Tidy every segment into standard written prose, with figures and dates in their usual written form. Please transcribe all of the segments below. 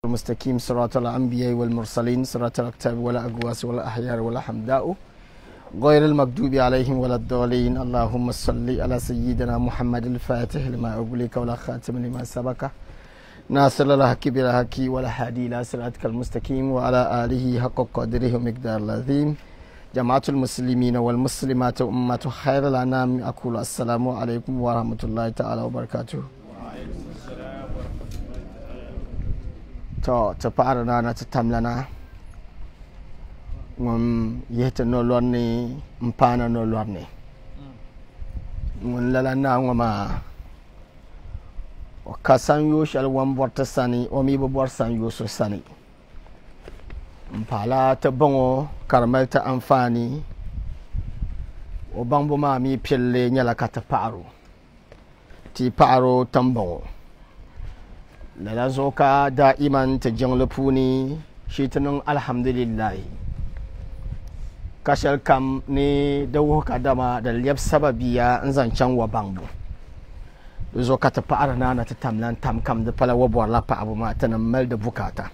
المستقيم صراط الأنبياء والمرسلين صراط الأكتاب ولا أقواس ولا أحيار ولا حمداء غير المكتوب عليهم ولا الضالين. اللهم صل على سيدنا محمد الفاتح لما أغلق ولا خاتم لما سبق ناصر الحق بالحق ولا هادي إلى صراطك المستقيم وعلى آله حق قدره ومقدار العظيم. جماعة المسلمين والمسلمات أمة خير الأنام أقول السلام عليكم ورحمة الله تعالى وبركاته. ta fara na ta tamlana yeta no lorni mpana no lorni lala na ngoma o kasan yo shal wan borta sani o mi bo bor san yo so sani mpala ta bongo karmal ta amfani o bangbo ma mi pelle nyala ka ta paro ti paro tambongo lala zoka da'iman ta jangla puni shi tunan alhamdulillah kashal kam ne da wuka dama da liyab sababiya in zancen wa bangbu da zoka ta fa'ar na ta tamlan tam kam da fala wabuwar lafa abu ma ta nan mal da bukata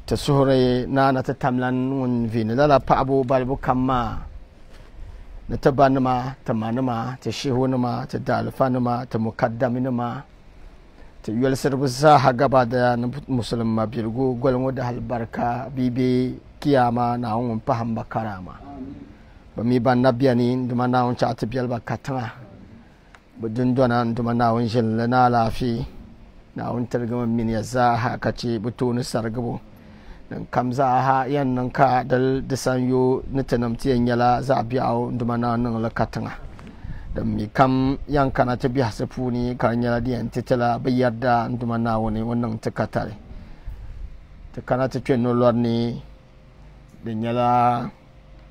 ta suhure na ta tamlan wun vini lala fa abu balbu kam ma na ta banuma ta manuma ta shehu numa ta dalfa numa ta mukaddami numa ta yuwal sirbu za ha gaba da musulma bilgu gwalmo da halbarka bibe kiyama na wun faham bakarama ba mi ban nabiya ni duma na wun cha ta biyal bakatanga ba dundona duma na wun jin na lafi na wun targama min ya za ha kace butunu sargabo dan kam za ha yan nan ka dal disan yo nitanam tiyan yala za biya duma na nan la katanga da mi kam yankana ta biya safuni kan yala diyan titala bayar da nduma na wani wannan ta katare ta kana ta tuen no lorni da yala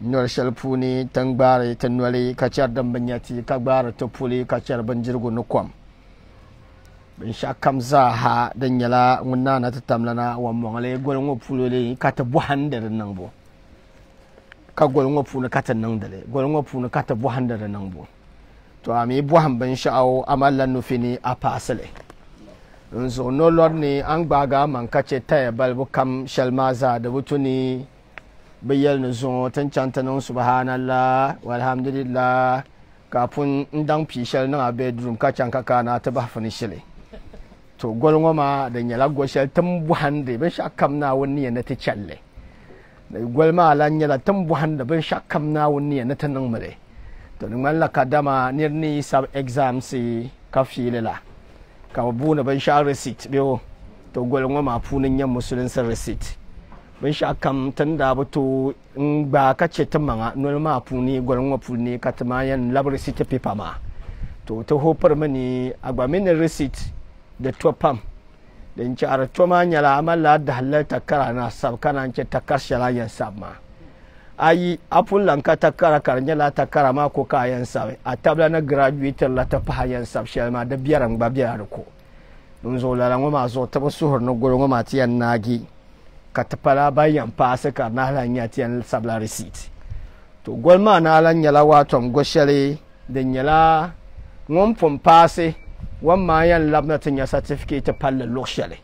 nor shalfuni tangbare tanwale ka char dan banyati ka gbara to puli ka char banjirgo no kwam bin sha kam za ha da yala wunna na ta tamlana wa mongale golngo pulole ka ta buhanda nan bo ka golngo puna ka ta nan dale golngo puna ka ta buhanda nan bo to ami buhan ban sha'awo amallan nufini a fasile nzo no lorni an gbaga man kace taya balbu kam shalmaza da butuni bayyal nuzo tancanta nan subhanallah walhamdulillah kafin ndan fishal na bedroom ka can kaka na ta bafani shile to golngo ma da nyala goshal tam buhan da ban shakam na wani na ta challe da golma lan nyala tam buhan da ban shakam na wani na ta nan mare to ni man la kadama nirni sab exam si ka filela ka buna ban sha receipt biyo to golngo ma funin yan musulun san receipt ban sha kam tanda buto in ba ka ce tamanga nol ma funi golngo funi ka tamayan lab receipt paper ma to hopar mani agba min receipt da to pam den char to ma nyala amalla da halalta kara na sab kana ce takar shala yan sab ma ayi apullan ka takara karnya la takara ma ko kayan sabe a tabla na graduate la ta payan sab shelma da biyaran ba biyar ko dun zo la ngoma zo ta suhur no goro ngoma tiyan nagi ka tapala bayan pase ka na halanya tiyan sabla receipt to golma na halanya la wato goshele da nyala ngom pom pase wamma yan labna tinya certificate palle lokshele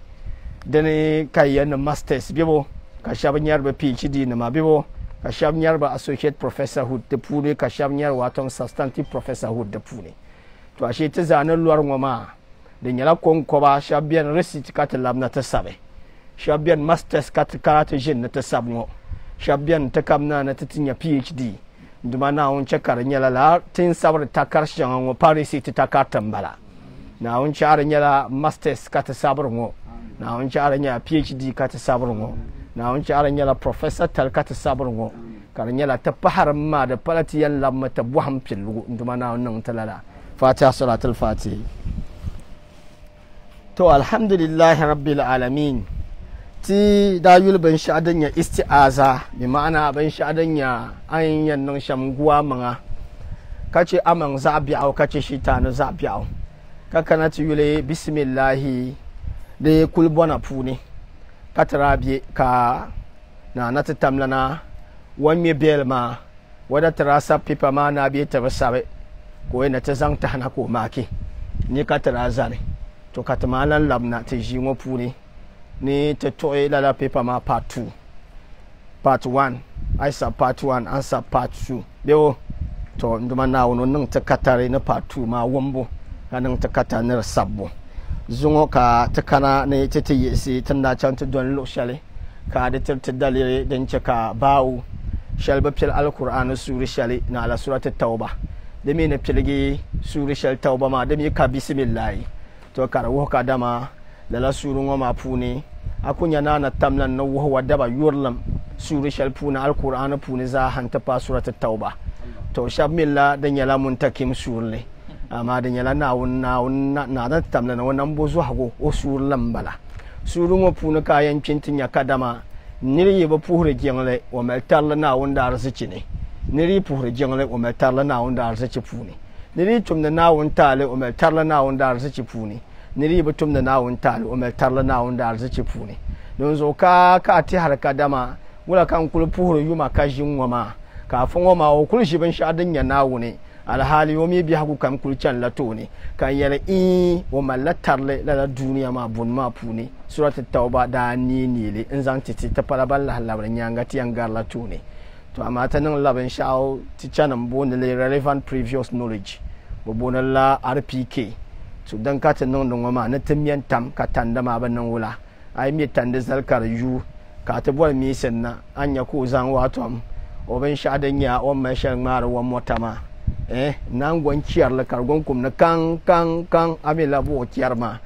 dane kayan masters bibo ka shabanyar ba PhD na ma bibo ka shabnyar ba associate professor hood da pune ka shabnyar waton substantive professor hood da pune to ashe ta zanen luwar ngoma da nyala konko ba shabyan receipt ka ta labna ta sabe shabyan masters ka ta karatu jin na ta sabno shabyan ta kamna na ta tinya PhD nduma na on chakar nyala la tin sabar ta karshen ngo paris ta ka tambala na on char nyala masters ka ta sabar ngo na on char nyala PhD ka ta sabar ngo na on chara nyala professor talkata sabrungo kar nyala ta pahar ma da palatiyan lamma ta buham pillu nduma na nan talala fatiha salatul fatih to alhamdulillah rabbil alamin ti dayul ban sha'adan ya isti'aza bi ma'ana ban sha'adan ya ayin nan shamguwa manga kace aman zabi'au kace shitanu zabi'au kakana ti yule bismillah de kulbona puni katarabi ka na ta tamlana wani belma wada tarasa pipa ma na bi ta basabe ko ina ta zanta hana ko maki ni ka taraza ne to katamalan labna te jingo puni ni te toy la paper ma part 2 part 1 I sub part 1 answer part 2 bewo to nduma na wono nang te katare na part 2 ma wombo kanang te katane sabbo zungo ka te kana ne te yesi tanda chante don lo shale ka de te dalire den ka bawo shalba pil alquran sura shale na ala surat at-tauba de mi ne pilgi sura shal tauba ma de mi ka bismillah to kara wo ka dama la suru ngoma puni akunya na tamlan no wo wadaba yurlam sura shal puna alquran puni za hanta pa surat at-tauba to shabmilla da nyala muntakim surle amma da nyala na tamlan no nan bozo hago o surlam bala suru ngo puna kayan cintin ya kadama niri ba puhre jengle o meltarla na wanda arziki ne niri puhre jengle o meltarla na wanda arziki puni niri tumna na wantale o meltarla na wanda arziki puni niri ba tumna na wantale o meltarla na wanda arziki puni don zo ka ti harka dama wala kan kul puhre yuma ka jinwa ma ka fongo ma o kul shiban shadin ya nawo ne alhali yomi bi haku kam kul chan lato ne kan yala o malatarle la duniya ma bun ma puni surat at-tauba da ni le in zan titi ta parabal halabra nyanga ti angar lato ne to amma ta nan laban sha'o ti chanan bon le relevant previous knowledge bo bonalla rpk so dan ka ta nan don ma na tamiyan tam ka tanda ma ban nan wula ai mi tanda zalkar yu ka ta bol mi senna anya ko zan wato am o ban sha'dan ya o ma shan mara wa motama nan gwan ciyar la kargon kum na kan abi la bo ciyar ma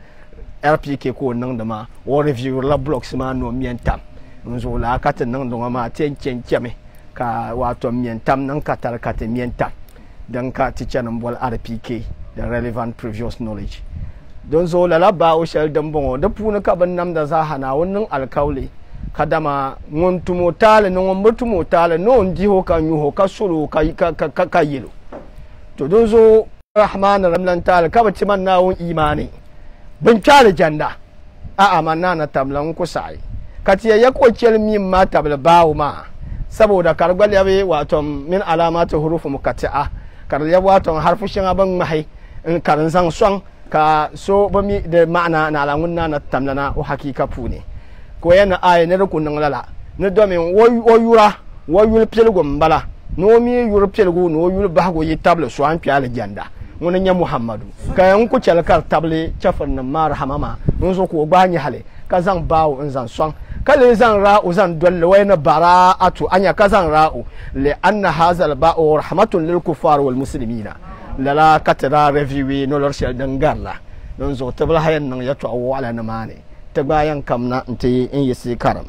rpk ko nan da ma o review la blocks ma no mientam nzo la ka ta nan don ma ten keme ka wato mientam nan ka tar ka ta mientam dan ka ti chanan bol rpk the relevant previous knowledge don zo la ba o shel dan bon da puna ka ban nam da za hana wannan alkauli kadama ngon tumo tale no ngon mutumo tale no ndi ho ka nyu ho ka suru ka yelo to don zo rahman ramlan tale ka bati man nawon imani bin tale janda a amanna na tamlan ku sai katiya ya ko kelmi ma tabla bawo ma saboda kargal yabe wato min alamatu hurufu muqatta'a kargal yabe wato harfu shin aban mahai in karin san son ka so bami da ma'ana na alamun na tamlana o hakika pune ko yana aya ne rukun nan lala ne domin woyura woyul pelgo mbala no mi yur pelgo no yul bahgo yi table so an piala janda wona nya muhammadu kayan ku chalkar table chafar na marhama ma mun so ko gbani hale ka zan bawo in zan son kale zan ra'u zan dolle wayna bara'atu anya ka zan ra'u li anna hazal ba'u rahmatun lil kuffar wal muslimina lala katara review no lor shel dangarla don zo tabla hayan nan yato awala na mane ta bayan kamna nte in yisi karam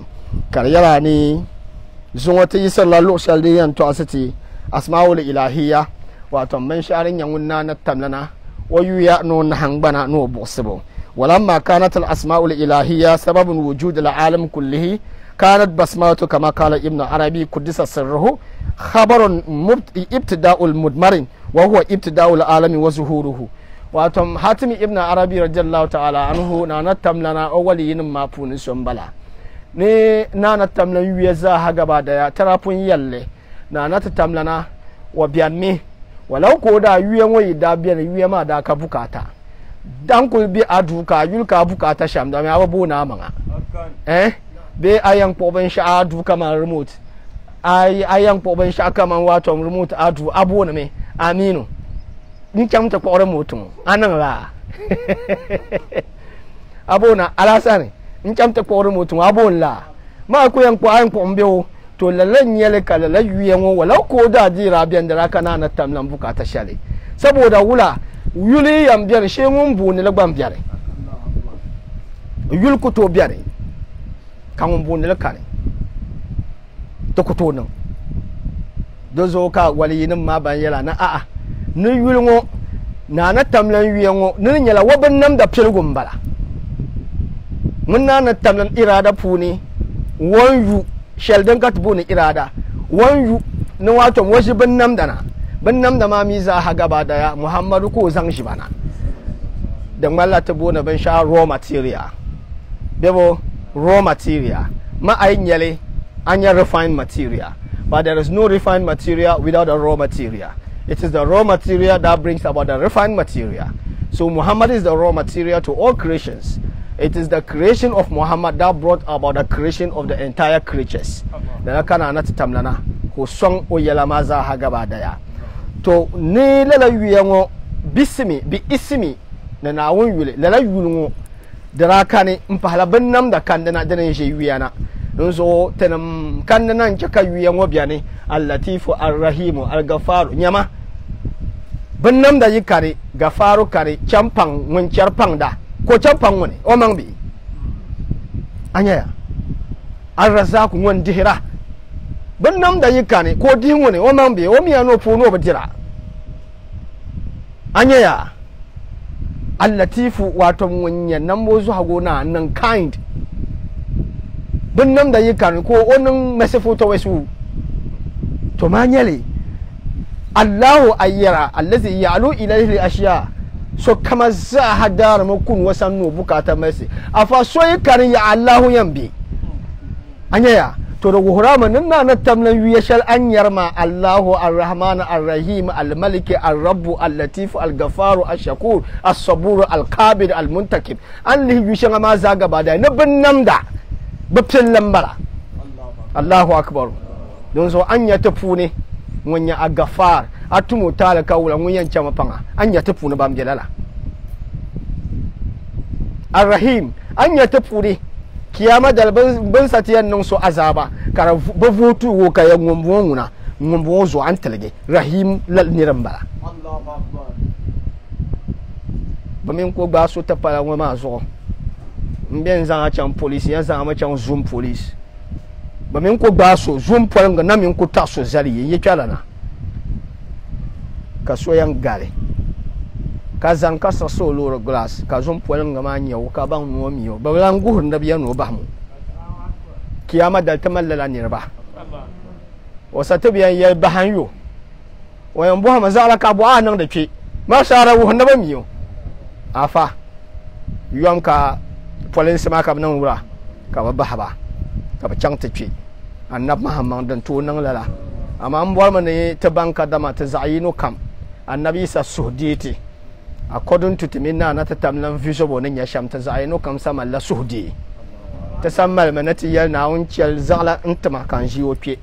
kar yara ni zun wata yi sallallahu alaihi yan to asati asmaul ilahiyya wato man sharin yan wunna na tamlana wayu ya no na hangbana no bosibo walamma kanat al asmaul ilahiyya sababun wujud al alam kullihi kanat basmatu kama qala ibn arabi quddisa sirruhu khabarun ibtida'ul mudmarin wa huwa ibtida'ul alami wa zuhuruhu wato hatimi ibn arabi radiyallahu ta'ala anhu na natamlana awwaliyin mafunin sombala ne na natamlan wiya za ha gaba daya tarafun yalle na natamlana wa biyanmi walau ko da wiyan wayi da biyan wiya ma da ka bukata dan ko bi aduka yulka bukata sham da ma babu na manga be ayan ko ban sha adu kamar remote ayan ko ban sha kamar wato remote adu abu ne me aminu ni chamta ko remote anan la abona alasane ni chamta ko remote abon la ma ko yan ko ayan ko mbewo to lalan yele kala la yuyen wala ko da dira biyan da kana na tamlan bukata shale saboda wula yuli yam biyar shemun bu ne lagban biyar yul ko to biyar kan bu ne lakane to ko to nan dozo ka wali nin ma ban yala na a ni yulngo na tamlan yuyen ni yala waban nam da pilgum bala mun na tamlan irada puni wonyu shelden katbu ni irada wanyu ni wato washi bin namdana bin namda ma miza ha gaba daya muhammadu ko zan shi bana dan malla ta bona ban sha raw material bebo raw material ma ayin yale anya refined material but there is no refined material without a raw material. It is the raw material that brings about the refined material. So Muhammad is the raw material to all creations. It is the creation of Muhammad that brought about the creation of the entire creatures. Da kana na tamlana ko son o yela maza ha gaba daya. To ne lala wiyango bismi bi ismi na won wile lala yulungo dara kane mpahala bannam da kandana dana je wiyana. Nzo tanam kandana nchaka wiyango biane al-latifu ar-rahimu al-ghafaru nyama bannam da yikare gafaru kare champang mun charpang da ko champang woni o mangbi anya ar-razak won dihira bannam da yikane ko dihin woni o mangbi o miya no fu no badira anya ya al-latifu wato wonyan nan bozu hago na nan kind bannam da yikane ko onin masifu to wasu to manyale Allahu ayyara allazi ya'lu ilayhi al-ashya so kama za hadar mukun wasannu bukata masi afa so yikarin ya Allahu yambi anyaya to da hurama nan na tamlan wiya shal anyar ma Allahu ar-rahman ar-rahim al-malik ar-rabb al-latif al-ghafar ash-shakur as-sabur al-qabid al-muntakib an li yushan ma za gaba da na binnam da bafin lambara Allahu akbar don so anya tafu ne wanya agafar atumo tala kawula ngunyan chama panga anya tafu na bamjelala arrahim anya tafu ne kiyama dal ban satiyan nan so azaba kara bavutu wo kaya ngombo nguna zo antelege rahim lal nirambala Allahu akbar bamin ko ba so tapala ngoma zo mbien zanga cham police yan zanga ma cham zoom police bamin ko ba so zoom polanga na min ko taso zali ye kyalana ka so yan gare ka zan ka sa so loro glass ka zoom polanga ma nyawo ka ban no miyo ba ran guhur da biya no ba mu kiyama da tamallala ne ba wasa ta biyan ya bahan yo wayan buha mazala ka bu anan da ke ma shara wo na ba miyo afa yom ka police ma ka nan wura ka ba ba ka ba chang tace annab mahamman dan to nan lala amma an bor mane ta banka da mata zayino kam annabi sa suhditi according to timinna na ta tamlan visible nan ya shamta zayino kam sama la suhdi ta sammal manati yal na unciyal zala intama kan jiwo pe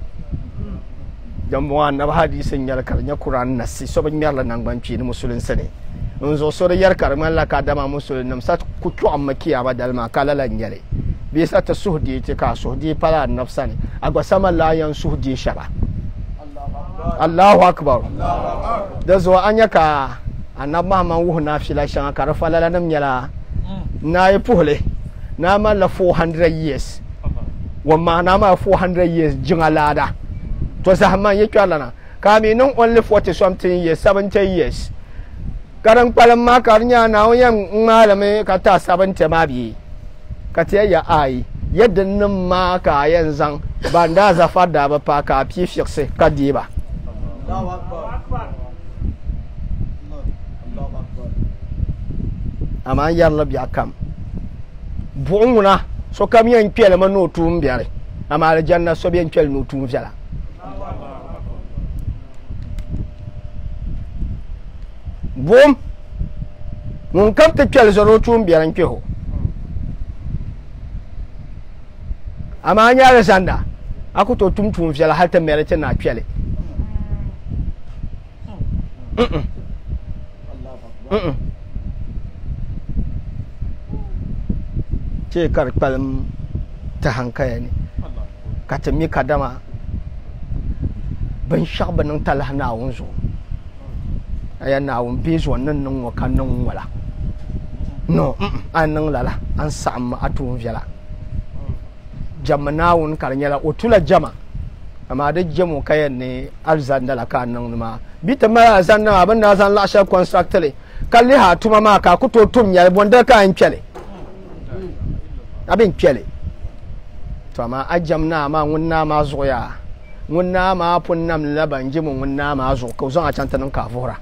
dan mo annab hadisin yal karnya Quran nasi so ban yarla nan banci ni musulun sane unzo so da yar karman la ka dama musulun nam sat ku tu amma kiyama dalma kala lan yare bisa ta suhdi ta ka suhdi fara nafsani agwa sama layan suhdi shaba Allahu akbar da zo anyaka annab Muhammad wuhu na fila shan ka rafa lala nam yala na yi puhle na ma la 400 years wa ma na ma 400 years jingalada to zahman yake alana kami non only 40 something years 70 years karan kwalan ma karnya na wayan malame ka ta 70 ma bi ka ta ya ai yadda nan ma ka yanzan ba da zafar da ba fa ka fi fixe ka di ba Allahu akbar Allahu akbar amma yalla bi akam buunguna so kam yan pele ma no tum biare amma aljanna so bien pele no tum fiala bom mun kam te pele zo no tum biare nkeho amma nya ga sanda aku to tum fiala har ta mere ta na pele ce karkalm ta hankaya ne ka tami kadama ban shabanin talhana wunzo ayan na wun bezo wannan nan wakan nan wala no an nan lala an samu atun fiala jamana wun karnyala otula jama amma da jamu kayan ne arzan da laka nan ma bita ma zan na abin da zan lashe constructor kalli ha tuma ma ka kuto tum ya bonda ka an kyale abin kyale to amma ajamna ma wunna ma zoya wunna ma funnam laban jimun wunna ma zo ko zon a canta nan kafura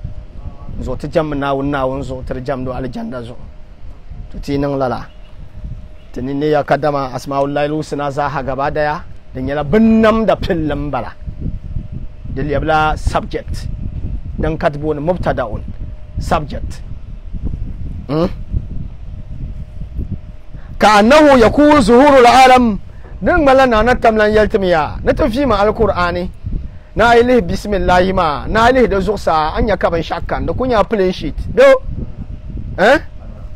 zo ta jamna wunna wun zo tar jamdo aljanda zo to tinan lala tinin ne ya kadama asmaullahi lusna za ha gaba daya dan yala binnam da fillan bala dal yabla subject dan katbo ne mubtada'un subject كأنه يكون ظهور العالم نملا نتملا يلتميا نتفي مع القرآن na ile bismillah ma na ile da zuwa anya ka ban shakkan da kunya plain sheet do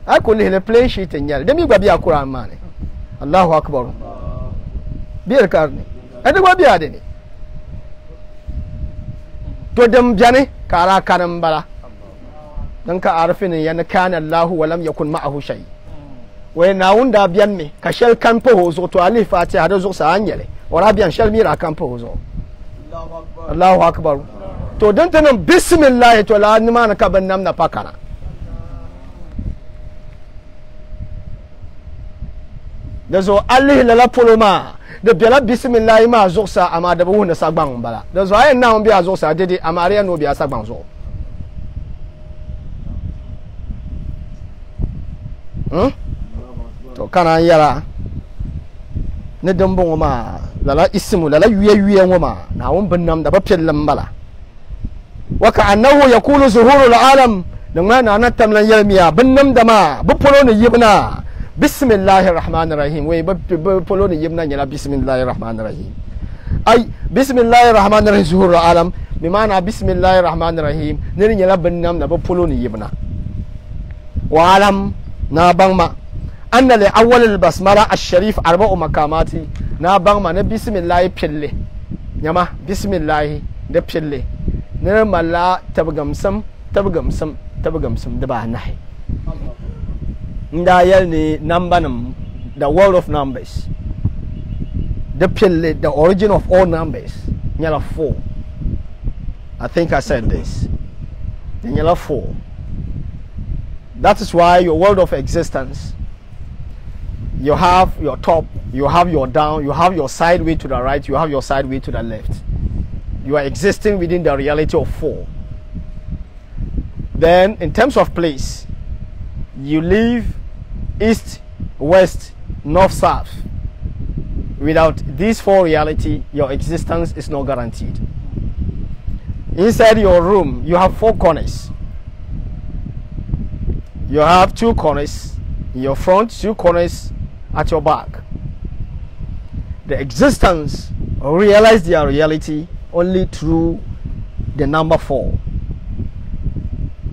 ai ko le plain sheet nyal da mi gba bi Qur'an ma ne Allahu akbar bi karni ai da gba bi ade ne to dam jane kara kanan bala dan ka arfin ya kana Allah wa lam yakun ma'ahu shay wai na wunda biyan me ka shel kan po zo to ali fatiha da zuwa anyale wala biyan shel mira kan po zo Allahu akbar to dan tanan bismillah to la ni mana ka ban namna pakana da zo Allah la poloma da bela bismillah ma zo sa ama da bu na sagban bala da zo ayen na on biya zo sa dede amare no biya sagban zo to kana yara ne dambon ma lala ismu lala yuye ngoma na won binnam da ba pellam bala wa ka annahu yakunu zuhurul alam nangma na tamlan yalmiya binnam da ma bu polo ne yibna bismillahir rahmanir rahim we bu polo ne yibna nyala bismillahir rahmanir rahim ay bismillahir rahmanir rahim zuhurul alam bi mana bismillahir rahmanir rahim ne nyala binnam da bu polo ne yibna wa alam na bangma أن لأول البسملة الشريف 4 مقامات نابان ما بسم الله بيله نما بسم الله ده بيله نما لا تبغمسم دبا نحي ندا يلني نمبرنم the world of numbers the pile the origin of all numbers nyala 4 I think I said this nyala 4 that is why your world of existence you have your top, you have your down, you have your side way to the right, you have your side way to the left. You are existing within the reality of 4. Then in terms of place, you live east, west, north, south. Without these 4 reality, your existence is not guaranteed. Inside your room, you have 4 corners. You have 2 corners in your front, 2 corners at your back. The existence realize their reality only through the number 4.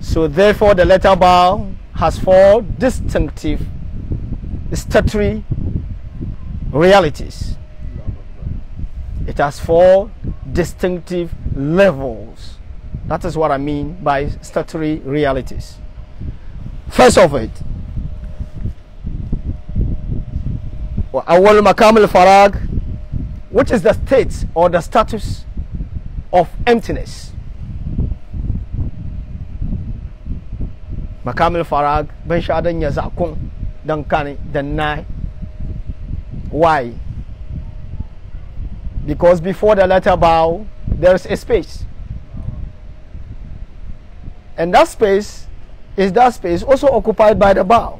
So therefore the letter Ba has 4 distinctive statutory realities. It has 4 distinctive levels. That is what I mean by statutory realities. First of it, أول مقام الفراغ, which is the state or the status of emptiness. مقام الفراغ بين شادن يزعكم دنكاني دناي. Why? Because before the letter Ba there is a space, and that space is also occupied by the Ba.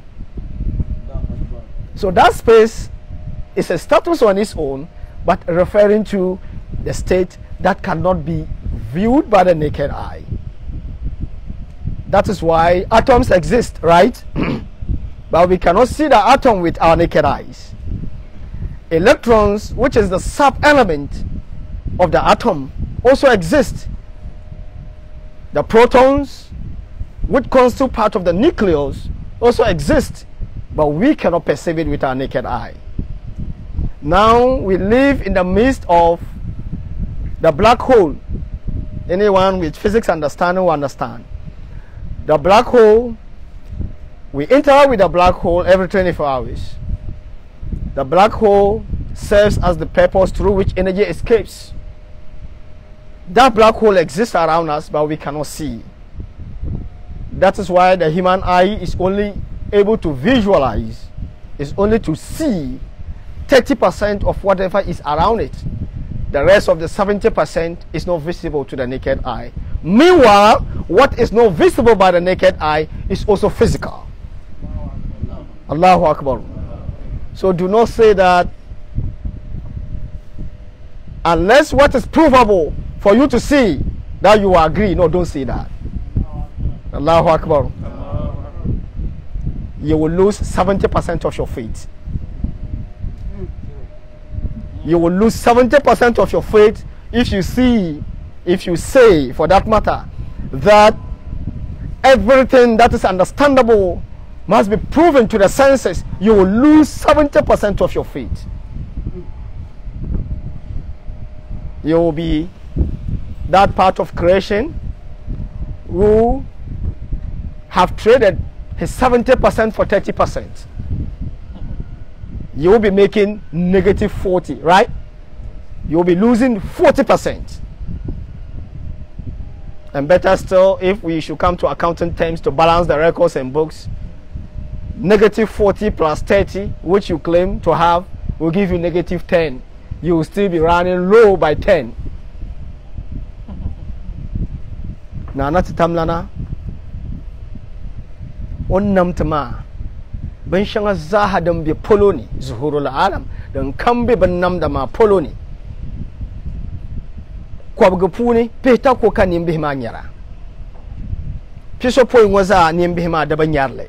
So that space is a status on its own, but referring to the state that cannot be viewed by the naked eye. That is why atoms exist, right? But we cannot see the atom with our naked eyes. Electrons, which is the sub-element of the atom, also exist. The protons, which constitute part of the nucleus, also exist, but we cannot perceive it with our naked eye. Now we live in the midst of the black hole. Anyone with physics understanding will understand. The black hole, we interact with the black hole every 24 hours. The black hole serves as the purpose through which energy escapes. That black hole exists around us, but we cannot see. That is why the human eye is only able to visualize, is only to see 30% of whatever is around it. The rest of the 70% is not visible to the naked eye. Meanwhile, what is not visible by the naked eye is also physical. Allahu Akbar. So do not say that unless what is provable for you to see that you agree. No, don't say that. Allahu Akbar. you will lose 70% of your faith. You will lose 70% of your faith if you say, for that matter, that everything that is understandable must be proven to the senses. You will lose 70% of your faith. You will be that part of creation who have traded his 70% for 30%. You will be making negative 40, right? You will be losing 40%. And better still, if we should come to accounting terms to balance the records and books, negative 40 plus 30, which you claim to have, will give you negative 10. You will still be running low by 10. Na na titamlana onnam tama ban shanga zahadam bi poloni zuhurul alam dan kambe ban nam da ma poloni kwabga puni peta ko kan nimbe ma nyara piso poin waza nimbe ma da ban yarle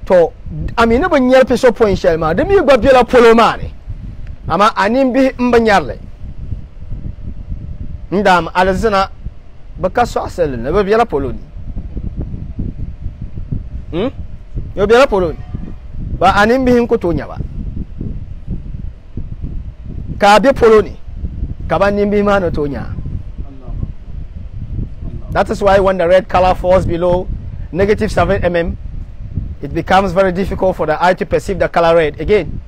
to amina ban yar piso poin shelma da mi gba bela polo mane ama animbe mban yarle ndam alzina baka so asel na be yala poloni yo be yala poloni ba anim bi hin ko to nya ba ka be poloni ka ba nim bi ma no to nya. That is why when the red color falls below negative 7 mm, it becomes very difficult for the eye to perceive the color red. Again,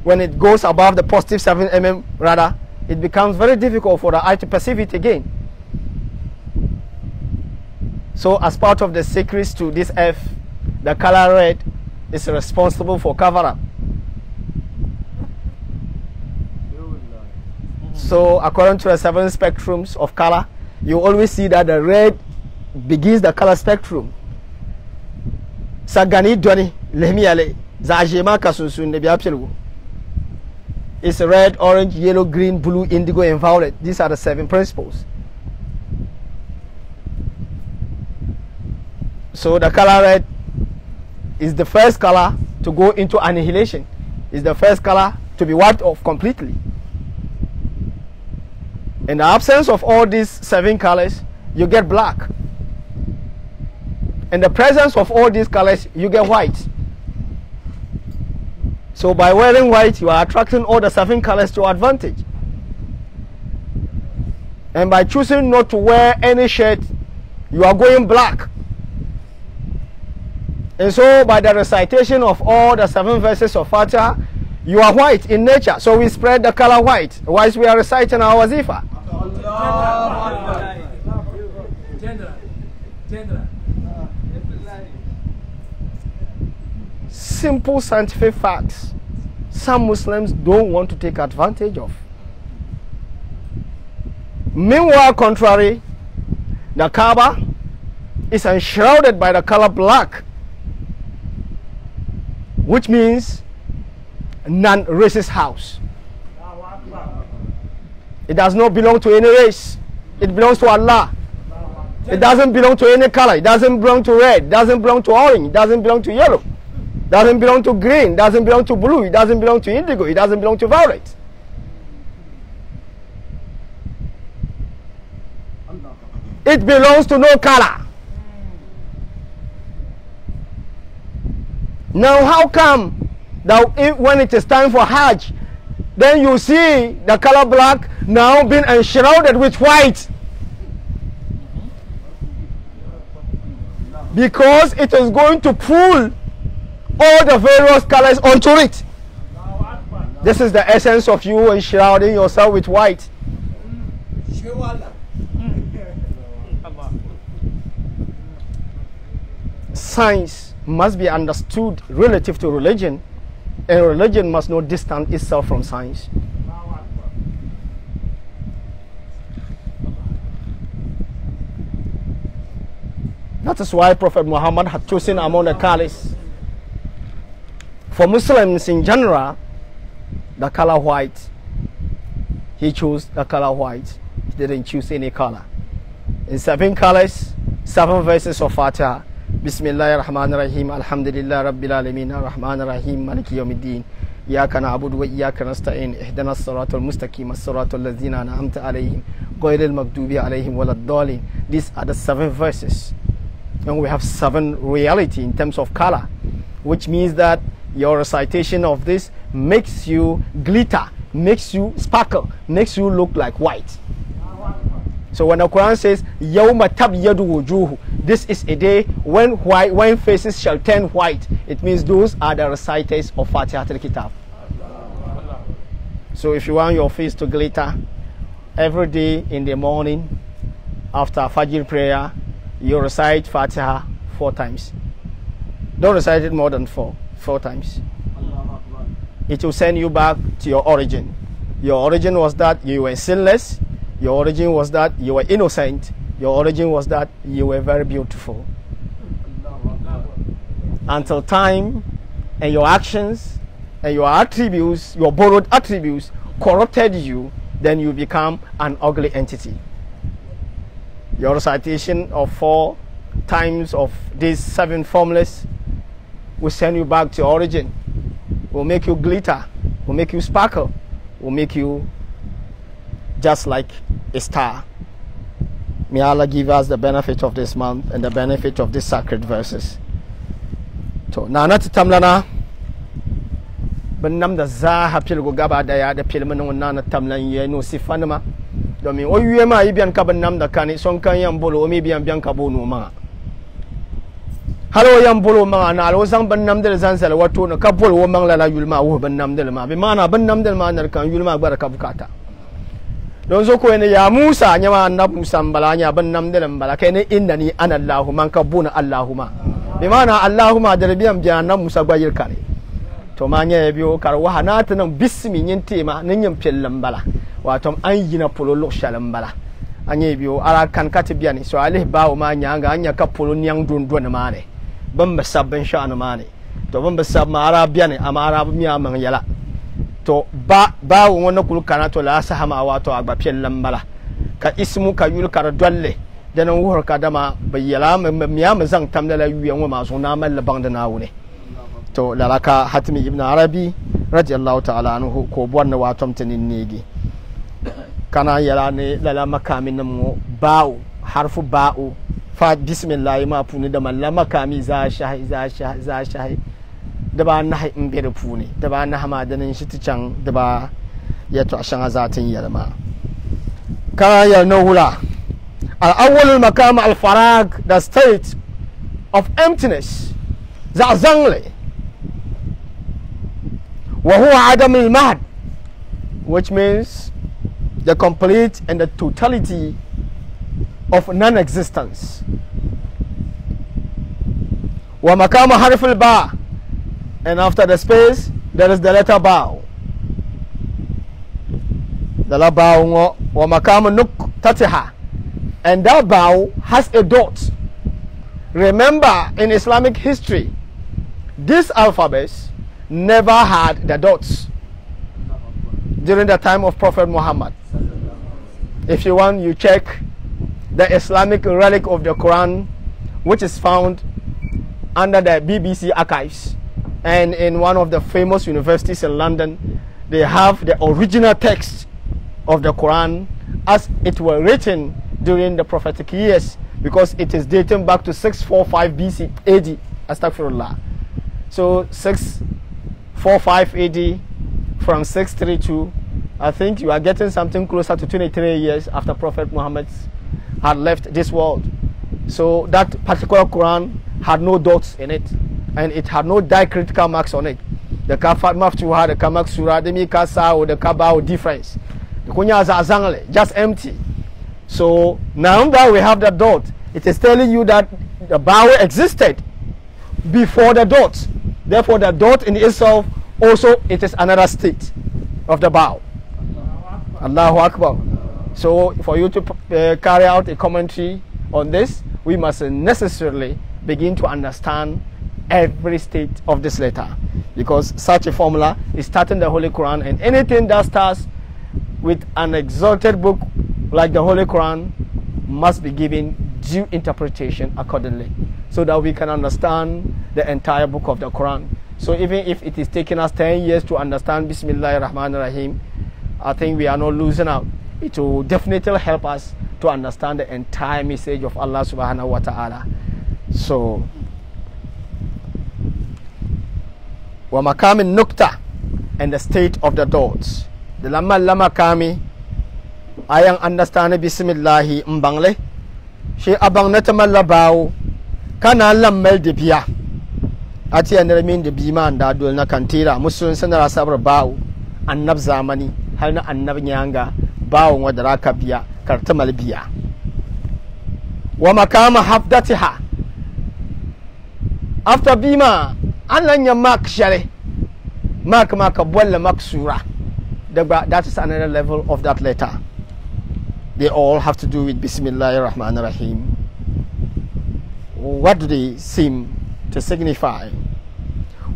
when it goes above the positive 7 mm rather, it becomes very difficult for the eye to perceive it again. So as part of the secrets to this earth, the color red is responsible for cover-up. So according to the 7 spectrums of color, you always see that the red begins the color spectrum. Sagani dwani lehmiale zajema kasunsun ne biapelu. It's red, orange, yellow, green, blue, indigo, and violet. These are the 7 principles. So the color red is the first color to go into annihilation. It's the first color to be wiped off completely. In the absence of all these 7 colors, you get black. In the presence of all these colors, you get white. So by wearing white, you are attracting all the 7 colors to advantage. And by choosing not to wear any shirt, you are going black. And so by the recitation of all the 7 verses of Fatiha, you are white in nature. So we spread the color white whilst we are reciting our wazifa. Simple scientific facts some Muslims don't want to take advantage of. Meanwhile, contrary, the Kaaba is enshrouded by the color black, which means non-racist house. It does not belong to any race. It belongs to Allah. It doesn't belong to any color. It doesn't belong to red. It doesn't belong to orange. It doesn't belong to yellow. It doesn't belong to green. It doesn't belong to blue. It doesn't belong to indigo. It doesn't belong to violet. It belongs to no color. Now how come that when it is time for Hajj, then you see the color black now being enshrouded with white? Because it is going to pull all the various colors onto it. This is the essence of you enshrouding yourself with white. Science must be understood relative to religion, and religion must not distance itself from science. That is why Prophet Muhammad had chosen among the colors. For Muslims in general, the color white. He chose the color white. He didn't choose any color. In 7 colors, 7 verses of Fatiha, Bismillahirrahmanirrahim. Alhamdulillah Rabbil Alamin. Ar-Rahmanir-Rahim. Maliki Yawmiddin. إياك نعبد وإياك نستعين اهدنا الصراط المستقيم الصراط الذين أنعمت عليهم غير المغضوب عليهم ولا الضالين. These are the 7 verses, and we have 7 reality in terms of color, which means that your recitation of this makes you glitter, makes you sparkle, makes you look like white. So when the Quran says Yawma tabyadu wujuhu, this is a day when faces shall turn white, it means those are the reciters of Fatiha al-Kitab. So if you want your face to glitter, every day in the morning after Fajr prayer, you recite Fatiha 4 times. Don't recite it more than 4 times. It will send you back to your origin. Your origin was that you were sinless. Your origin was that you were innocent. Your origin was that you were very beautiful. Until time and your actions and your attributes, your borrowed attributes, corrupted you, then you become an ugly entity. Your recitation of 4 times of these 7 formulas will send you back to your origin, will make you glitter, will make you sparkle, will make you just like a star. May Allah give us the benefit of this month and the benefit of these sacred verses. So, nana tamlana benam da za hapil go gaba da ya da filmin nana tamlan ye no sifanama domin o yuye ma ibian ka benam da kani son kan yan bolo o mi bian ka bono ma halo yan bolo ma na alo san benam da zan sala wato no ka bolo wo man la yulma wo benam da ma bi mana benam da ma nar kan yulma gbara ka bukata don zo ko ne ya Musa nyama annab Musa balanya benam da mbala kai ne innani ana Allahu man ka bona Allahumma bi mana Allahumma da biyan biyan nan Musa gbayir kare to ma nya biyo kar wa hanata nan bismi yin tema nan yin pellan bala wato an yi na polo shalan bala anya biyo ara kan kati biyan so alih bawo ma nya ga anya ka polo nyang dondon ma ne ban ba sabban sha'anu ma ne to ban ba sab ma ara biyan amara miya man yala to ba wona kul kana to la sahama wato agba pellan bala ka ismu ka yul kar dolle danan wuhar ka dama bayyala miya mazan tamdala yuyan wa masu na malla bang da nawune to lalaka hatimi ibn arabi radiyallahu ta'ala anhu ko bonna wato mtanin negi kana yala ne lala makamin mu ba'u harfu ba'u fa bismillah ma funi da malla makami za shahi da ba na in bere funi da ba na hamadanin shi tican da ba ya to ashan azatin yalma kana ya nuhula al-awwal al-makam al-farag, the state of emptiness, za'zangli wa huwa adam al-mahd, which means the complete and the totality of non-existence. Wa makam harf al-ba, and after the space there is the letter ba. The la ba wa makam nuqtatiha, and that bow has a dot. Remember, in Islamic history, these alphabets never had the dots during the time of Prophet Muhammad. If you want, you check the Islamic relic of the Quran, which is found under the BBC archives, and in one of the famous universities in London, they have the original text of the Quran as it were written during the prophetic years, because it is dating back to 645 BC AD. Astaghfirullah. So 645 AD from 632, I think you are getting something closer to 23 years after Prophet Muhammad had left this world. So that particular Quran had no dots in it, and it had no diacritical marks on it. The Kafat Maftuha, the Kamak Surah, the Mikasa, or the Kabao difference. The Kunya Zazangle, just empty. So now that we have the dot, it is telling you that the bow existed before the dot. Therefore, the dot in itself also, it is another state of the bow. Allahu Akbar. So for you to carry out a commentary on this, we must necessarily begin to understand every state of this letter, because such a formula is starting the Holy Quran, and anything that starts with an exalted book like the Holy Quran must be given due interpretation accordingly. so that we can understand the entire book of the Quran. So even if it is taking us 10 years to understand Bismillahir Rahmanir Rahim, I think we are not losing out. It will definitely help us to understand the entire message of Allah subhanahu wa ta'ala. So, wa makami nukta, and the state of the dots. The lama kami ayang understand Bismillahi mbangle. She abang natamalabaw kana lammel de biya. Ati anremin de biman da dul na kantira musun sanara sabar baw annab zamani har na annab nyanga bawon wadda ka biya kartamal biya. Wa makama hafdatiha, after bima an lanya mak share mak bolla mak sura. That is another level of that letter. They all have to do with Bismillahir Rahmanir Rahim. What do they seem to signify?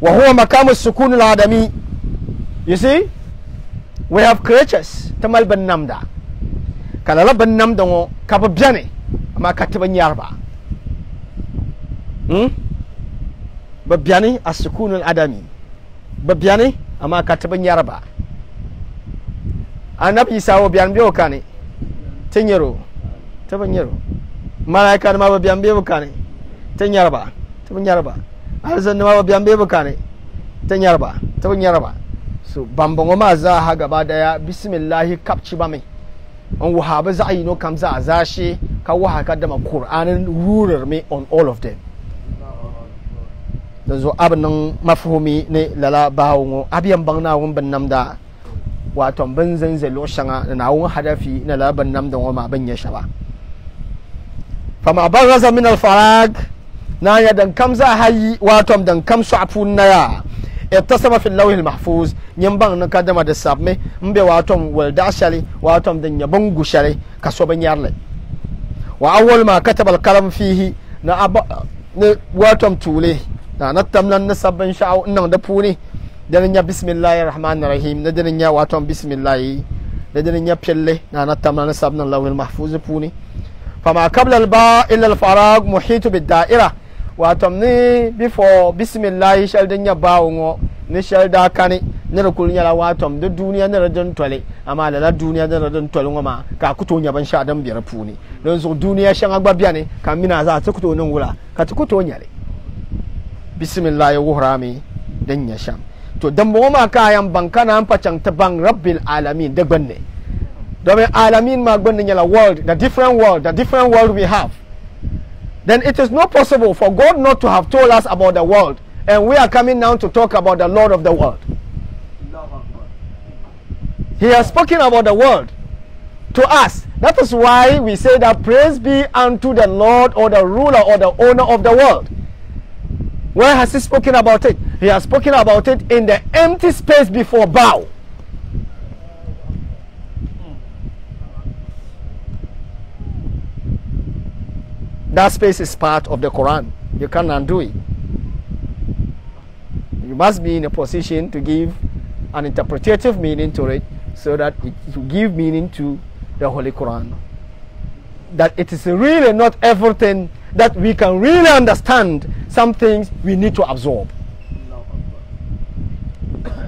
Wa huwa makamu sukun al-adami. You see, we have creatures tamal ban namda kalala ban namda ngo kaba biane ama katiba nyarba ba biane as-sukun al-adami ba biane ama katiba nyarba. Annabi Isa wa bian biyo kane tenyero tabanyero malaika ma ba bian biyo kane tenyarba tabanyarba alzan ma ba bian biyo kane tenyarba tabanyarba. So bambongo ma za ha gaba daya bismillahi kapci ba mai an wahaba za yi no kam za zashi ka waha ka da Qur'anin rurar me on all of them. Dan zo abin mafhumi ne lala bawo abiyan bangna won ban namda wato ban zanzalo shanga na won hadafi na la ban namda ma ban ya shaba. Fama baraza min al-farag na ya dan kam za hayi wato dan kam su afun na ya اتصم في اللوح المحفوظ ينبغ نقدم هذا السبب مبي واتم والداشلي واتم دنيا بنغو شلي كسوبن يارلي واول ما كتب الكلام فيه واتم تولي نتم لن نسبن شاو نن دبوني دنيا بسم الله الرحمن الرحيم ندنيا واتم بسم الله ندنيا بيلي نتم لن نسبن اللوح المحفوظ بوني فما قبل الباء الا الفراغ محيط بالدائره watom ni before bismillah shall den ya bawo ni shall da kani ne rukul nyala watom de duniya ne radon tole amma la duniya ne radon tole ngoma ka kuto nya ban sha dan biyar puni don so duniya shan agba biya ne ka mina za ta kuto nan wula ka ta kuto nyale bismillah ya wuhrami dan ya sham to dan bo ma kayan bankana an facang ta ban rabbil alamin da gbanne domin alamin ma gbanne nyala world, the different world we have. Then it is not possible for God not to have told us about the world, and we are coming now to talk about the Lord of the world. He has spoken about the world to us. That is why we say that praise be unto the Lord, or the ruler, or the owner of the world. Where has he spoken about it? He has spoken about it in the empty space before bow. That space is part of the Quran. You can't undo it. You must be in a position to give an interpretative meaning to it, so that it will give meaning to the Holy Quran. That it is really not everything that we can really understand. Some things we need to absorb.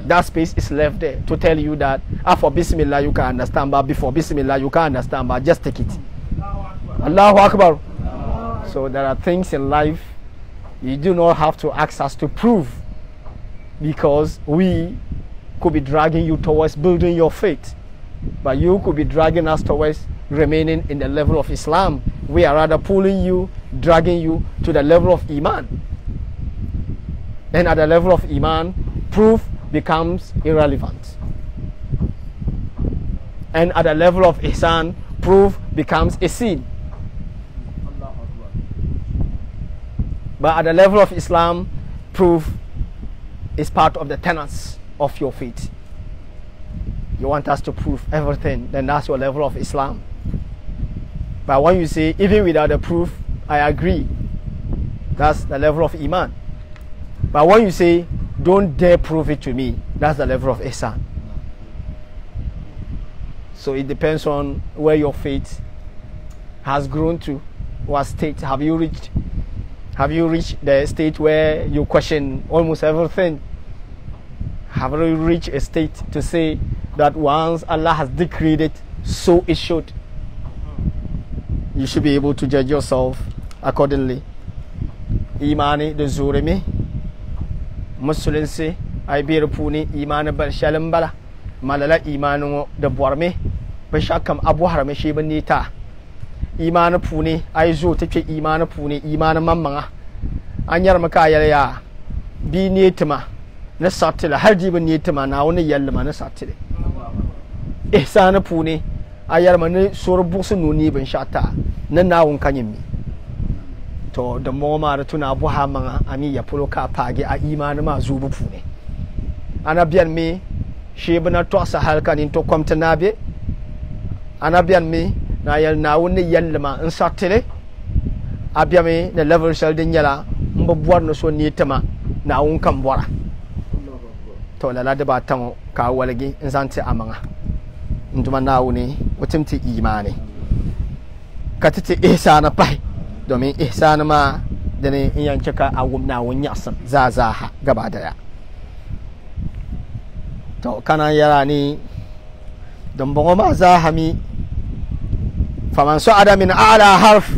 That space is left there to tell you that after Bismillah you can understand, but before Bismillah you can't understand, but just take it. Allahu Akbar. So there are things in life you do not have to ask us to prove, because we could be dragging you towards building your faith, but you could be dragging us towards remaining in the level of Islam. We are rather pulling you, dragging you to the level of Iman. And at the level of Iman, proof becomes irrelevant. And at the level of Ihsan, proof becomes a sin. But at the level of Islam, proof is part of the tenets of your faith. You want us to prove everything, then that's your level of Islam. But when you say, even without the proof, I agree, that's the level of Iman. But when you say, don't dare prove it to me, that's the level of Ihsan. So it depends on where your faith has grown to, what state have you reached. Have you reached the state where you question almost everything? Have you reached a state to say that once Allah has decreed it, so it should? You should be able to judge yourself accordingly. Imani de zurimi musulinsi ay bir puni imani bal shalim bala malala imanu de borme ba shakam abu harame shi banita imani puni ay zo take imani puni imani mamma anyar maka ya bi nitima na satila har jibin nitima na wani yallama na satile ihsana puni ayar mani sorbu sununi ban shata na nawun kanyimi to da moma da tuna buha manga ami ya pulo ka page a imani ma zubu pune ana biyan mi shebna to sa halkanin to kwamta nabe ana biyan mi na yal nawun ne yallama in satile abiya mi na level shal din yala mbo buwar no so ni tema nawun kan bora to la da ba tan ka walgi in zanti amanga nduma nawuni mutumti imani katiti ihsana pai domin ihsana ma da ne in yanke ka a nawun yasan zazaha gaba daya to kana yara ni don bongo ma zahami faman su adamin ala harf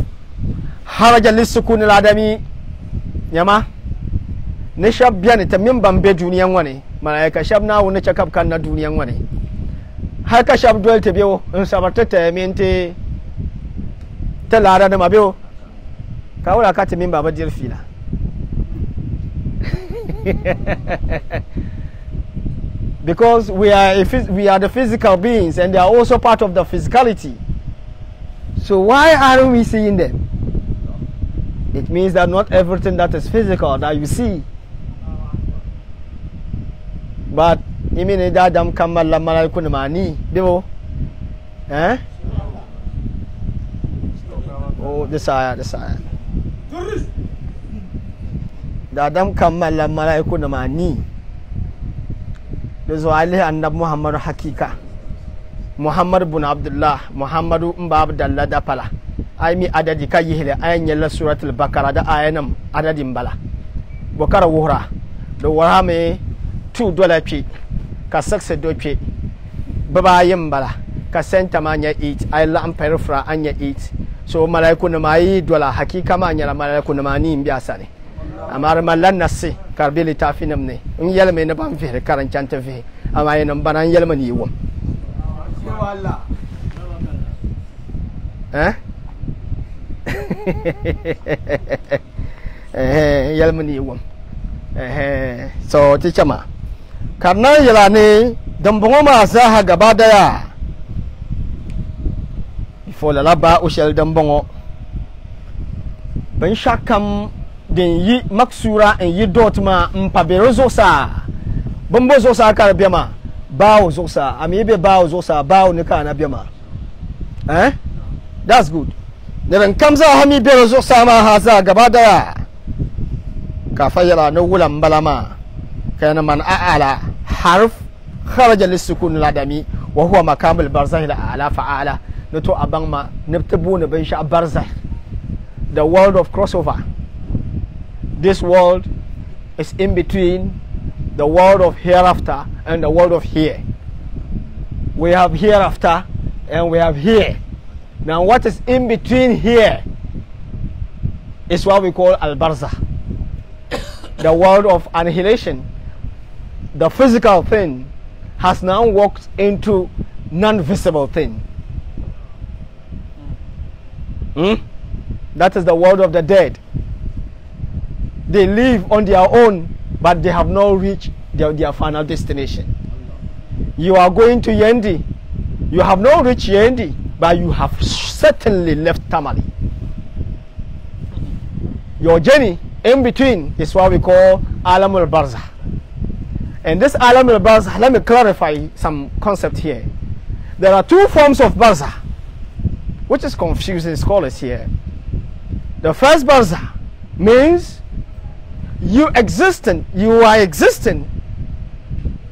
haraja lisukun adami yama ne shabbiyan ta min bambe duniyan wani malaika shab nawun ne chakap kan na duniyan wani haka shab dole ta biyo in sabarta ta mente ta lara da mabiyo ka wala ka ta min baba jirfila because we are the physical beings and they are also part of the physicality. So why aren't we seeing them? It means that not everything that is physical that you see, but imini da dam kamal la malaiku mani debo oh the saya da dam kamal la malaiku mani da zuwali annab muhammadu hakika muhammad ibn abdullah muhammadu mba abdallah da pala ay mi adadi ka yihle ayan yalla suratul bakara da ayanam adadin bala bokara wuhra do warame $2 pi ka sakse do pi baba yambala ka senta manya 8 ay la ampere fra anya 8 so malaiku na mai dola hakika ma nya malaiku na mani mbiya sane amar mallan nasi karbili tafinam ne in yalme na ban fi karan canta fi amma yana banan yalma ni wom wallah yalma ni wom so ti chama karna yala ne dambongo ma zaha gaba daya ifo la ba ushel dambongo ban shakam den yi maksura en yi dotma mpabero zosa bombo zosa kar biama bawo zosa amibe bawo zosa bawo ne kana biama that's good dan kamza hami bero zosa ma haza gaba daya ka fayala no wulan balama kana man a'ala harf kharaja lisukun ladami wa huwa makamul barzah ala fa'ala nato abangma nabtabu ne ban sha barzah the world of crossover. This world is in between the world of hereafter and the world of here. We have hereafter and we have here. Now what is in between here is what we call al-barzah. The world of annihilation. The physical thing has now walked into non-visible thing. That is the world of the dead. They live on their own, but they have not reached their final destination. You are going to Yendi. You have not reached Yendi, but you have certainly left Tamale. Your journey in between is what we call Alam al-Barzah. And this Alam al-Barzah, let me clarify some concept here. There are two forms of Barzah, which is confusing scholars here. The first Barzah means you are existing,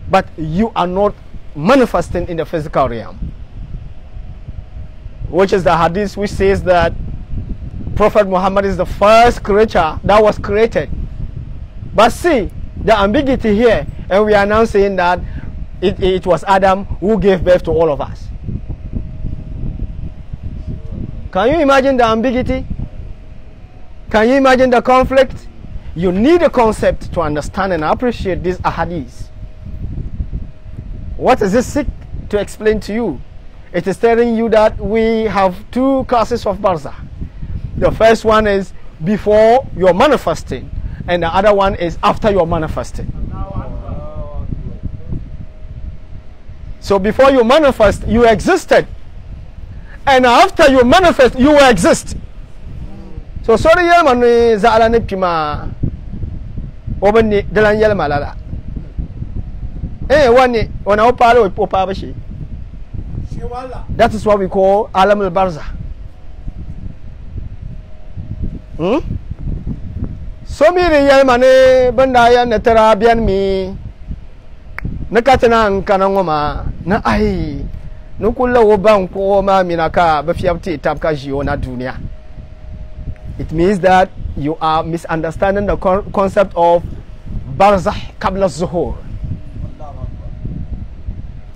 but you are not manifesting in the physical realm, which is the hadith which says that Prophet Muhammad is the first creature that was created. But see, the ambiguity here, and we are now saying that it was Adam who gave birth to all of us. Can you imagine the ambiguity? Can you imagine the conflict? You need a concept to understand and appreciate these ahadith. What does this seek to explain to you? It is telling you that we have two classes of barzakh. The first one is before you're manifesting, and the other one is after you're manifesting. So before you manifest, you existed, and after you manifest, you will exist. So sorry, man, zaalane pima, obani dalan yel malala. When I palo opabashi. That is what we call alam al barza. So me yel mane bandaya netara bian mi. Nakatana kanangoma na ai. Nukula obang ko ma minaka bafiabti tapka jiona dunia. It means that you are misunderstanding the concept of barzakh qabla zuhur.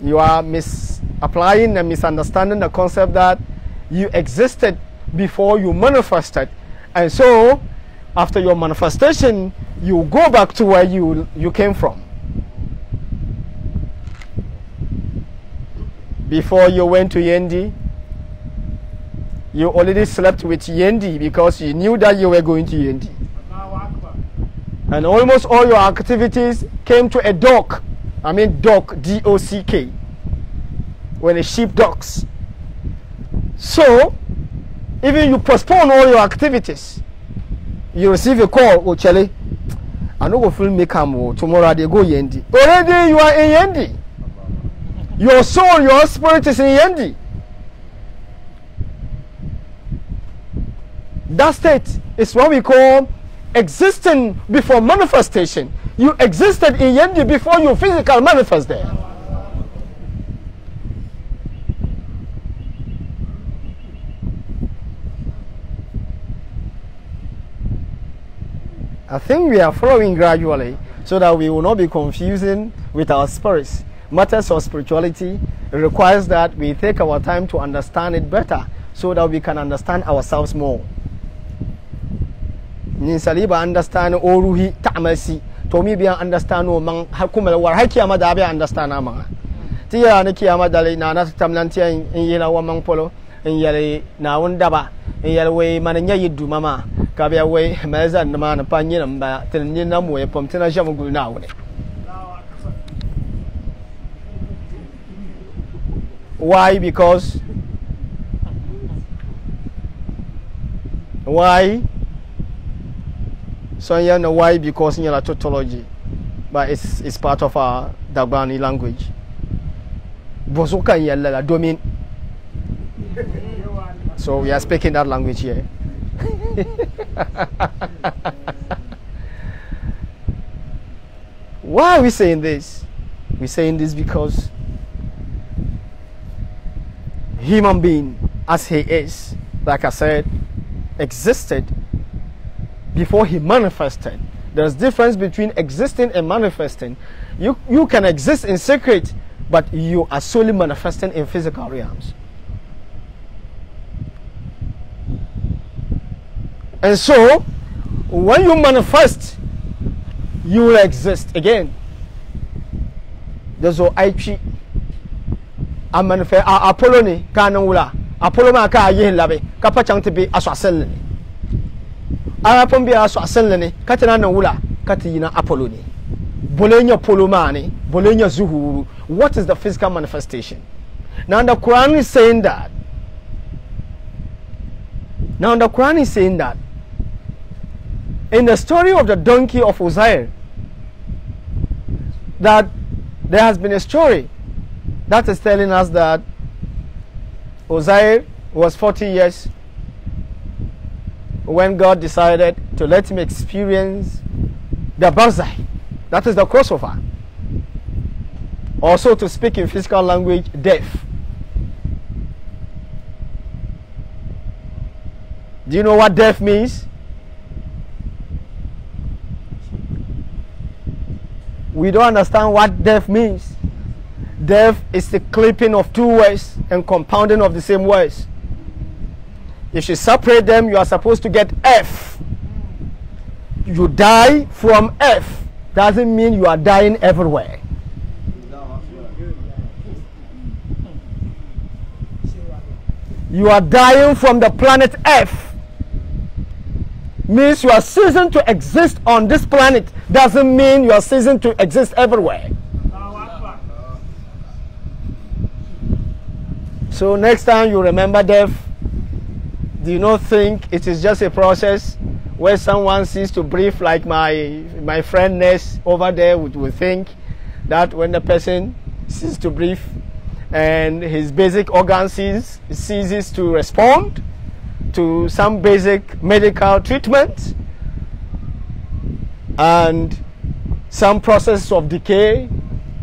You are misapplying and misunderstanding the concept that you existed before you manifested. And so, after your manifestation, you go back to where you came from. Before you went to Yendi, you already slept with Yendi because you knew that you were going to Yendi. And almost all your activities came to a dock. I mean dock, D-O-C-K. When a ship docks. So, even you postpone all your activities, you receive a call, oh Charlie, I know go film me come tomorrow they go Yendi. Already you are in Yendi. Your soul, your spirit is in Yendi. That state is what we call existing before manifestation. You existed in Yendi before you physically manifest there. I think we are following gradually so that we will not be confusing with our spirits. Matters of spirituality requires that we take our time to understand it better so that we can understand ourselves more. Ninsaliba understand oruhi ta'masi to me be understand no man hakumel war hakiyama da be understand amanga tiya ne kiyama dale na na tamlantia in yela wa man polo in yele na wonda ba in yele we man nya yidu mama ka be we meza na man pa nyi na tin nyi na mo ye pom tin na jam gul na woni. Why? Because why? So you know why? Because in your tautology, but it's part of our Dagbani language. Bosoka yella domin. So we are speaking that language here. Why are we saying this? We're saying this because human being, as he is, like I said, existed before he manifested. There's difference between existing and manifesting. You can exist in secret, but you are solely manifesting in physical realms. And so, when you manifest, you will exist again. There's no Aichi. I manifest Apollo ni kanangula. Apollo ma ka yin labe. Kapa chang tibi aswasel ni. Arapon bi aswasel ni. Katina na wula. Katina Apollo ni. Bolenya Apollo ma ni. Bolenya zuhuru. What is the physical manifestation? Now the Quran is saying that. In the story of the donkey of Uzair, that there has been a story that is telling us that Uzair was 40 years when God decided to let him experience the barzakh, that is the crossover. Also, to speak in physical language, death. Do you know what death means? We don't understand what death means. Death is the clipping of two words and compounding of the same words. If you separate them, you are supposed to get F. You die from F. Doesn't mean you are dying everywhere. You are dying from the planet F. Means you are ceasing to exist on this planet. Doesn't mean you are ceasing to exist everywhere. So next time you remember death, do not think it is just a process where someone ceases to breathe, like my friend Ness over there would think that when the person ceases to breathe and his basic organ ceases to respond to some basic medical treatment and some process of decay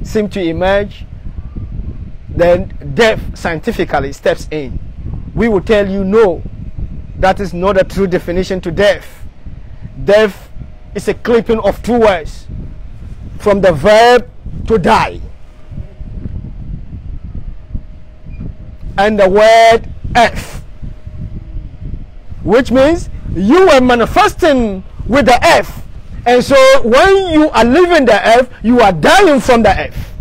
seem to emerge, then death scientifically steps in. We will tell you no, that is not a true definition to death. Death is a clipping of two words from the verb to die and the word F, which means you were manifesting with the F, and so when you are leaving the F, you are dying from the F.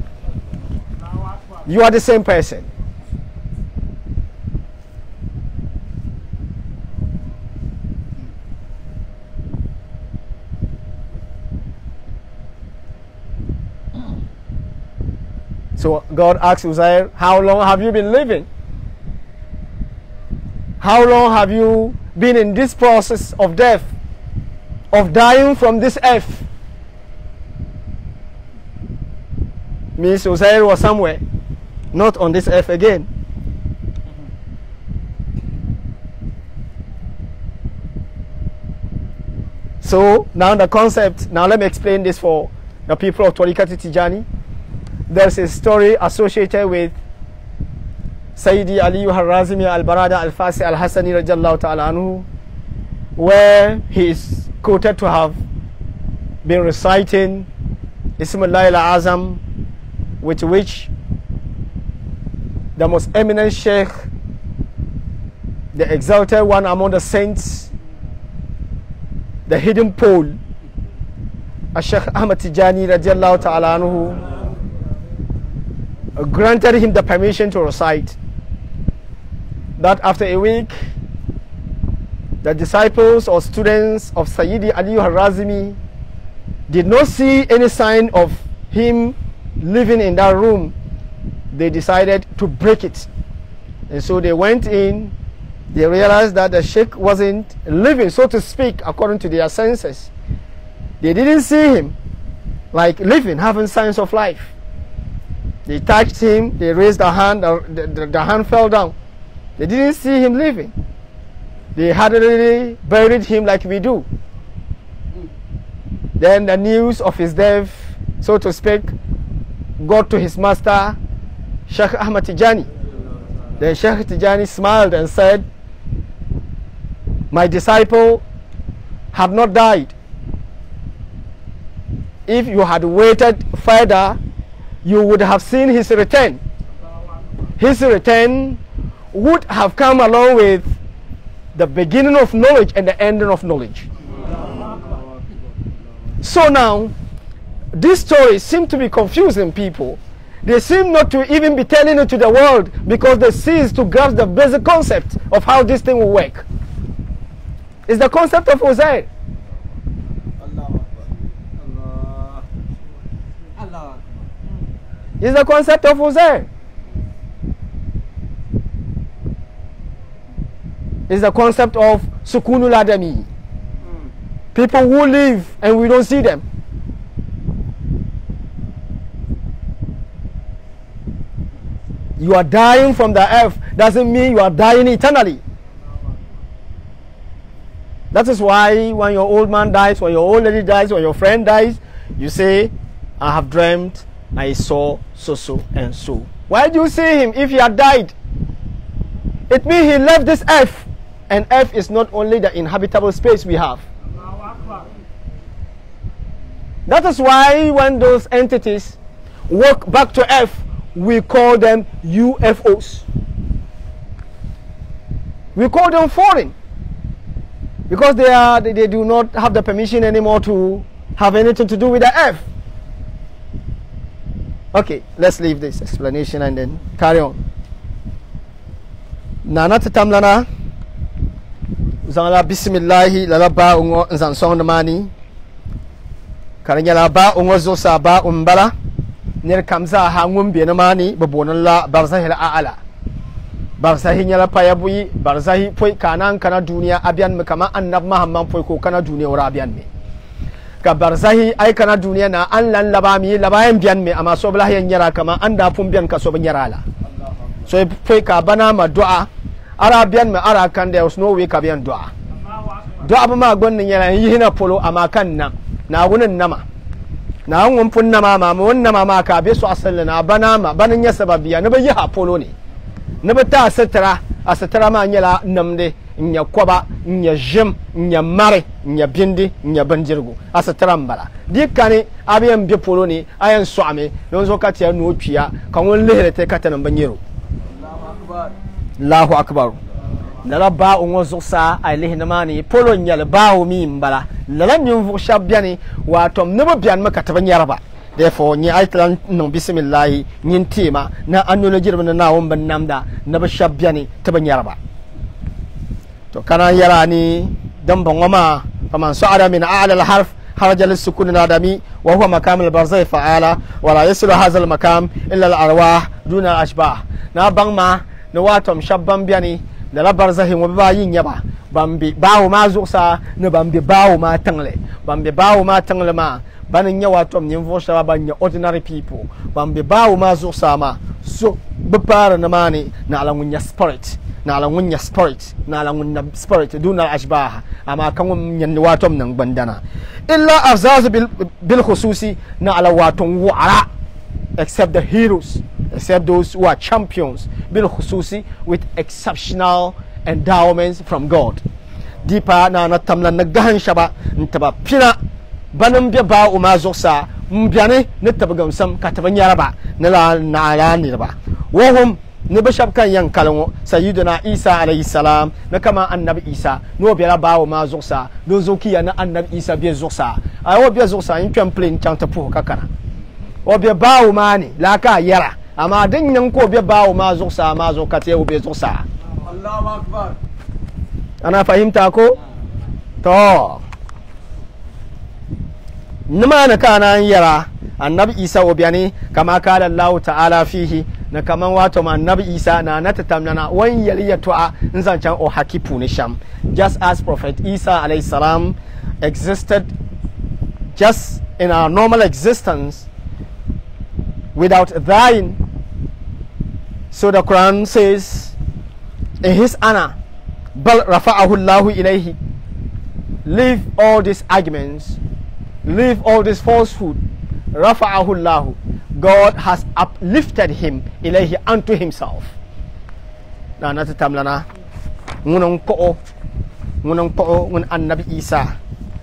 You are the same person. So God asked Uzair, how long have you been living? How long have you been in this process of death, of dying from this F? Means Uzair was somewhere, not on this earth again. So now the concept, now let me explain this for the people of Tariqat Tijani. There's a story associated with Sayyidi Ali Harazimi al-Barada al-Fasi al-Hassani radiallahu ta'ala anhu, where he is quoted to have been reciting Ismullah al-Azam, with which the most eminent Sheikh, the exalted one among the saints, the hidden pole, Sheikh Ahmad Tijani radiallahu ta'ala anhu, granted him the permission to recite. That after a week, the disciples or students of Sayyidi Ali Harazimi did not see any sign of him living in that room. They decided to break it, and so they went in. They realized that the Sheikh wasn't living, so to speak, according to their senses. They didn't see him like living, having signs of life. They touched him, they raised the hand, the hand fell down. They didn't see him living. They had already buried him like we do. Then the news of his death, so to speak, got to his master, Sheikh Ahmad Tijani. Then Sheikh Tijani smiled and said, "My disciple have not died. If you had waited further, you would have seen his return. His return would have come along with the beginning of knowledge and the ending of knowledge." So now, these stories seem to be confusing people. They seem not to even be telling it to the world because they cease to grasp the basic concept of how this thing will work. It's the concept of Uzair. It's the concept of Uzair. It's the concept of Sukunul Adami. People who live and we don't see them. You are dying from the earth doesn't mean you are dying eternally. That is why when your old man dies, when your old lady dies, when your friend dies, you say, "I have dreamt I saw so and so." Why do you see him if he had died? It means he left this earth And earth is not only the inhabitable space we have. That is why when those entities walk back to earth, we call them UFOs. We call them foreign. Because they do not have the permission anymore to have anything to do with the earth. Okay, let's leave this explanation and then carry on. Nana tatamlana zangala bismillahi lalaba ungo nzansong namani karanya laba ungo zosa ba umbala nir kamza hangum bi namani babonan la barzahi ala barzahi nyala payabuyi barzahi poi kana duniya abian me kama annab mahamman poi ko kana duniya wara abian me ka barzahi ay kana duniya na an lan labami labayan biyan me amma so bla yan yara kama anda pum biyan ka so ban yara la so poi ka bana ma du'a arabian me ara kan there was no way ka biyan du'a du'a ba ma gon nyala yina polo amma kan na wunin nama na won pun nama ma won nama ma ka be so asalla na bana ma banin ya sababiya ne ba yi ha polo ne ne ba ta asatara ma nyala namde nya koba nya jem nya mare nya bindi nya banjirgo asatara mbala dikane abiyan be polo ne ayan soame don zo ka tiya no twiya kan won lehere te kata nan banyero Allahu akbar lala ba ongo zoksa ay lehe namani polo nyal ba o mi mbala lala nyum fu shabiani wa tom ne ba bian maka ta banyarba therefore ni aytlan no bismillah nyin tema na anno jirba na won ban namda na ba shabiani ta banyarba to kana yarani dan bangoma faman sa'ada min a'la al-harf خرج للسكون الآدمي وهو مقام البرزخ فعالة ولا يصل هذا المقام إلا الأرواح دون الأشباح نابن ما نواتم شبان بياني نلا برزخ وباين يبا بامبي باو ما زوسا نبامبي باو ما تنgle بامبي باو ما تنgle ما banin yawa tom nyin vosha banya ordinary people bambe bawo ma zoksa ma so bepara na mani na alangunya spirit na alangunya spirit na alangunya spirit duna ashbah ama kan nyin watom nan bandana illa azaz bil khususi na ala waton wara except the heroes, except those who are champions bil khususi with exceptional endowments from God. Dipa na natamla nagahan shaba ntaba pina banam bia ba uma zoksa mbiane ne tabagam sam kataban yaraba ne la na ala ni ba wahum ne bashab kan yan kalongo sayyiduna Isa alayhi salam na kama annabi Isa no bia ba uma zoksa do zokiya na annabi Isa bia zoksa ayo bia zoksa in plain chanta pu kakara o bia ba uma ni la ka yara amma din nan ko bia ba uma zoksa ma zokate o bia zoksa Allahu akbar ana fahimta ko to نما نكانا يرى النبي عيسى وبياني كما قال الله تعالى فيه نكما واتم النبي عيسى نتتمنى وين يلي يتوى نزان كان او حكي بونشام just as prophet Isa alayhi salam existed just in our normal existence without dying, so the Quran says in his honor bal rafa'ahu Allahu ilayhi, leave all these arguments, leave all this falsehood. Rafa'ahu Allah, God has uplifted him ilayhi unto himself. Na natatamlana ngunong ko ngun annabi Isa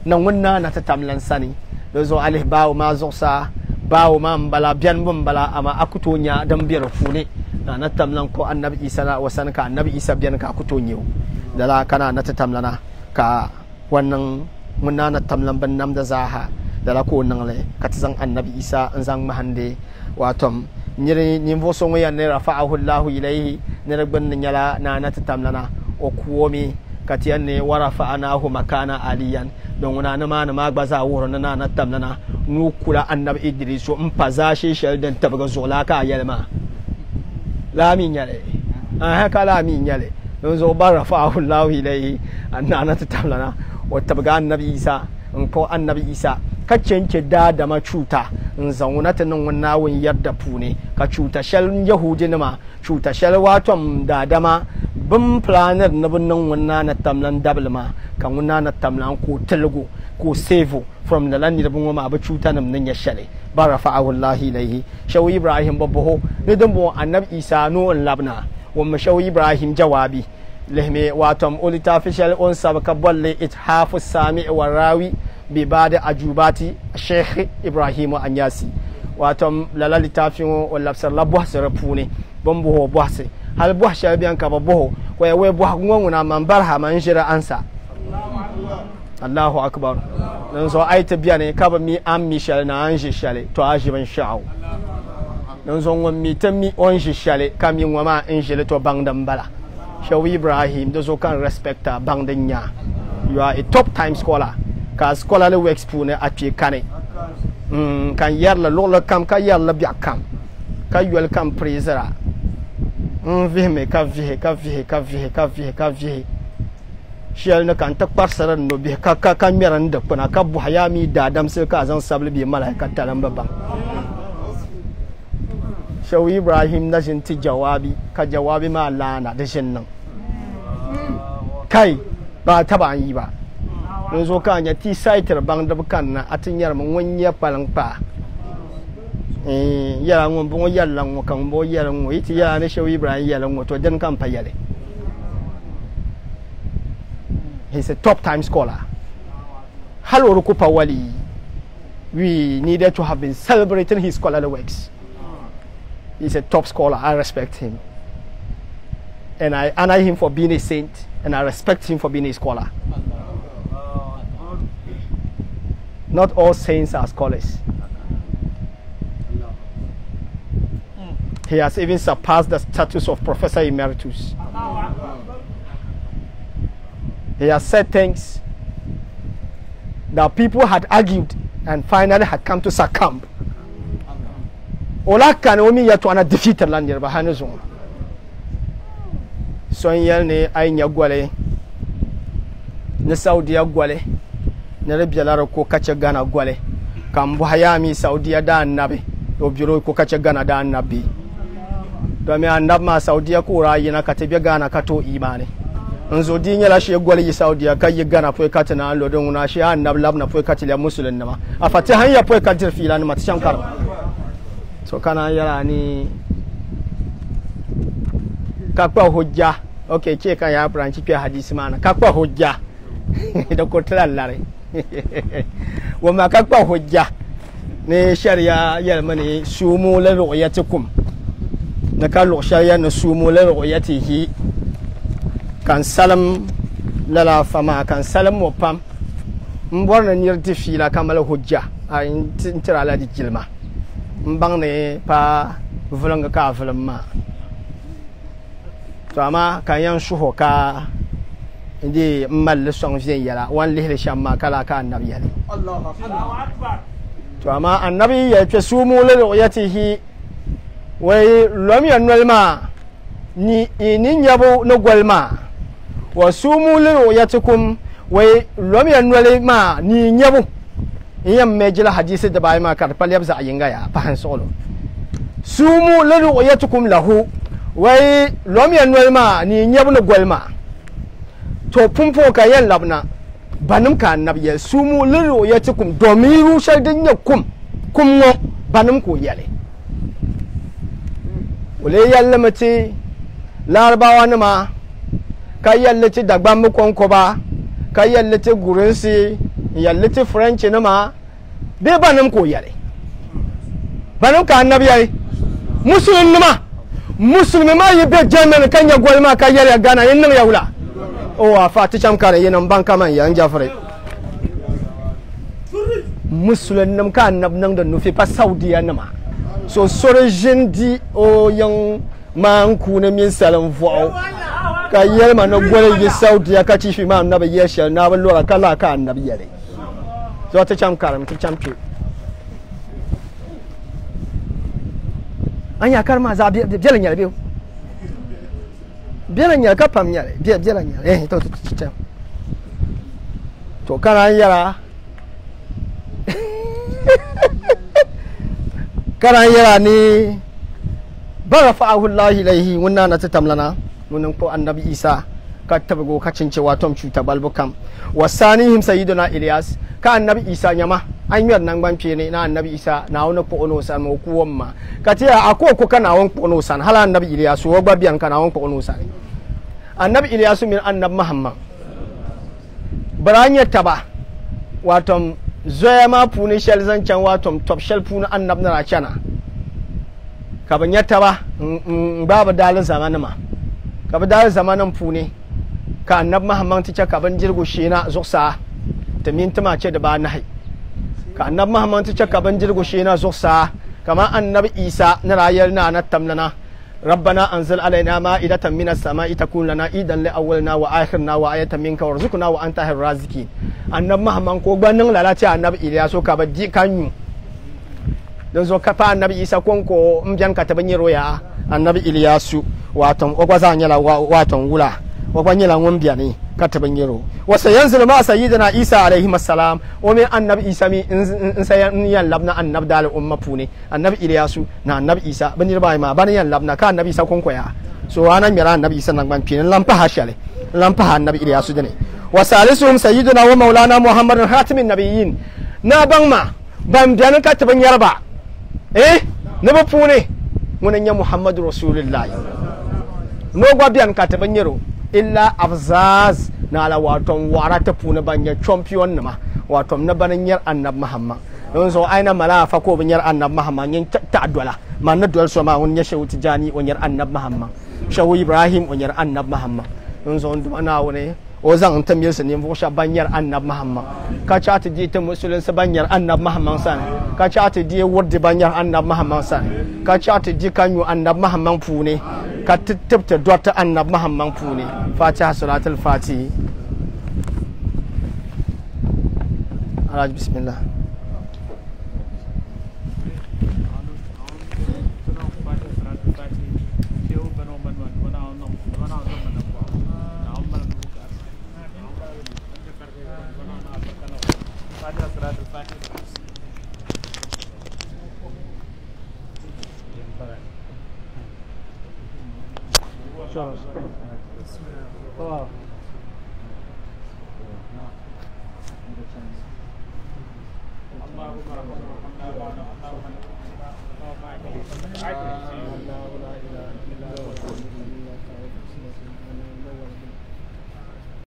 na ngunna natatamlan sani dozo alih bawo ma zoksa bawo ma mbala bian mbala ama akutonya dambiyar fune na natamlan ko annabi Isa na wasan ka annabi Isa bian ka akutonyo dala kana natatamlana ka wannan muna na tamlan ban nam da zaha da la ko nan le katizan annabi Isa an zan mahande watom nyiri nyimvo songo ya ne rafa'ahu Allahu ilayhi ne rabban nyala na na tamlana o kuomi katiyan ne warafa'anahu makana aliyan don wana na ma magbaza woro na na tamlana nu kula annabi Idris so mpaza shi sheldan tabaga zolaka yalma la min yale haka la min yale don zo barafa'ahu Allahu ilayhi anna tamlana wata buga annabi Isa ko annabi Isa ka cenke da ma cuta in zauna ta nan wannan wun yarda pune ka cuta shal yahudi ne ma cuta shal watom da dama bin planet na bin nan wannan na tamlan double ma kan wannan na tamlan ko telgo ko save from the land da bin ma ba cuta nan ya shale barafa'ahu Allah ilayhi shawi Ibrahim babbo ne dan bo annabi Isa no labna wa mashawi Ibrahim jawabi lehme watom ulita official on sabaka bolle ithafu sami wa rawi bi bada ajubati Sheikh Ibrahim Anyasi watom lala litafin wala sar la bohsara puni bombo ho bohse hal bohsha bian ka boho ko we boh ngona man barha man jira ansa Allahu akbar dan so ayta biane ka ba mi am Michel na anje shale to aji ban sha'u dan so ngom mi tammi on shale kam yin wama injile to bangdam bala Sheikh Ibrahim does can respect Bangdenya. You are a top time scholar. Cause scholarly works pune at your cane. Can yell a lola come, can yell a biak come. Can you welcome praiser? Vihme, cavi. Shell no can take parcel no be can miranda when a cab hayami dadam silkas and sably be malaka talamba. Sheikh Ibrahim doesn't teach Jawabi, Kajawabi ma lana, the shin. Kai ba taba yi ba don zo kan ya ti site bang da bukan na atin yar mun wanya palang pa yara ngon bo yalla ngo kan bo yara ngo iti ya ne Sheikh Ibrahim yalla ngo to den kan pa yale. He's a top time scholar. Hello Rukupa Wali. We needed to have been celebrating his scholarly works. He's a top scholar. I respect him. And I honor him for being a saint, and I respect him for being a scholar. Not all saints are scholars. He has even surpassed the status of Professor Emeritus. He has said things that people had argued and finally had come to succumb. Ola kan omi yatu ana defeated land yerba hanuzon. So ne ay nyagwale ne Saudiya gwale ne rebialara ko kace Ghana gwale kan bu hayami Saudiya da annabi do biro ko kace Ghana da annabi do me annab ma Saudiya ko rayina ka tabe Ghana ka to imani nzo dinya la she gwale yi Saudiya ka yi Ghana fo ka tana lo don na she annab labna fo ka tile musulun ma afati hanya fo ka tir filan ma tshankar so kana yara ni kakwa hujja okay che kan ya branch pe hadisi mana kakwa hujja da ko trallare wa ma kakwa hujja ne sharia ya mani sumu la ru'yatukum na kallo sharia na sumu la ru'yatihi kan salam la fama kan salam mo pam mborna nirti fila kamala hujja a intira la di jilma mbangne pa vulanga ka vulma to ama kan yan shuho ka indi mal song vien yala wan lehle shamma kala ka annabi yale Allahu akbar to ama annabi ya ce sumu la ru'yatihi way lom yanwalma ni nyabo no golma wa sumu la ru'yatikum way lom yanwalma ni nyabo yam mejila hadisi da bai ma kar palyab za yinga ya pa han solo sumu la ru'yatikum lahu way lom yanwalma ni nyabo no golma to pumpo ka yan labna banum ka annabi sumu la ru'yatikum domiru shadin yakum kummo banum ko yale wale yalla mace larabawa ne ma kai yalla ci dagban mu konko ba kai yalla ci gurinsi yalla ci french ne ma be banum ko yale banum ka annabi yayi musulmi ma yi be german kan ya golma kai yale gana yin nan yaula o wa fati cham kare yin ban kaman yan jafare musulmi ka annab nan da nufi fa saudiya ne ma so sorojin di o yang man kuna min salam vo ka yelma no gole yi saudiya ka ci fi ma annabi yesha na ban lora kala ka annabi yare so ta cham karam ta cham ke anya karma za biyalan yare biyo biyalan yare ka pam yare biyalan yare to kana yara kana yara ni barafa'ahu Allah ilaihi wannan na tatamlana wannan ko annabi Isa ka tabago ka cincewa tom cuta balbukam wasanihim sayyiduna Ilyas ka annabi Isa nyama anyar nan banfe ne na annabi Isa na wona ko ono san mo ku wamma ka ce ako ko kana won ko ono san hala annabi Ilyas wo gbabian kana won ko ono san annabi Ilyasu min annabi Muhammad baranya taba wato zoya ma puni shel zancan wato top shel puni annabi na rachana ka ban yatta ba babu dalin zamanin ma ka ba dalin zamanin puni ka annabi Muhammad ta ka ban jirgo shi na zuksa ta min tuma ce da ba nahi ka annabi Muhammad ta ka ban jirgo shi na zuksa kama annabi Isa na rayar na tamlana ربنا أنزل علينا مائدة من السماء تكون لنا عيدا لأولنا وآخرنا وآية منك وارزقنا وأنت خير الرازقين annabi Muhammad ko gbanin lalace annabi Ilyasu ka baji kanyu don zo kafa annabi Isa konko mjan ka tabanye roya annabi Ilyasu waton ogwaza nyala waton wula ogwanyela ngombiya ne ka tabanye ro wasa yanzu ma sayyidina Isa alaihi assalam o me annabi Isa mi in sayan yan labna annabi dal umma pune annabi Ilyasu na annabi Isa banir bai ma ban yan labna ka annabi Isa konko ya so anan mira annabi Isa nan ban pin lampa hashale lampa annabi Ilyasu dane وثالثهم سيدنا ومولانا محمد خاتم النبيين نابما بامدان كاتبن يربا نبفوني من محمد رسول الله نوغوا بيان كاتبن يرو الا افزاز نالا واتون وارات فون بانيا champion نما واتون نبان ير النبي محمد don so aina mala fa ko binyar annab Muhammad yin ta'adwala man na dol so ma won yashu tijani wonyar annab Muhammad shawu Ibrahim wonyar annab Muhammad don so ndum ana wone o zan tambayar sa ne mu sha banyar annab Muhammad ka cha ta je ta musulun sa banyar annab Muhammad san ka cha ta je wurdi banyar annab Muhammad san ka cha ta je kanyu annab Muhammad fune ka tittibta dota annab Muhammad fune fatiha salatul fatihi alaj bismillah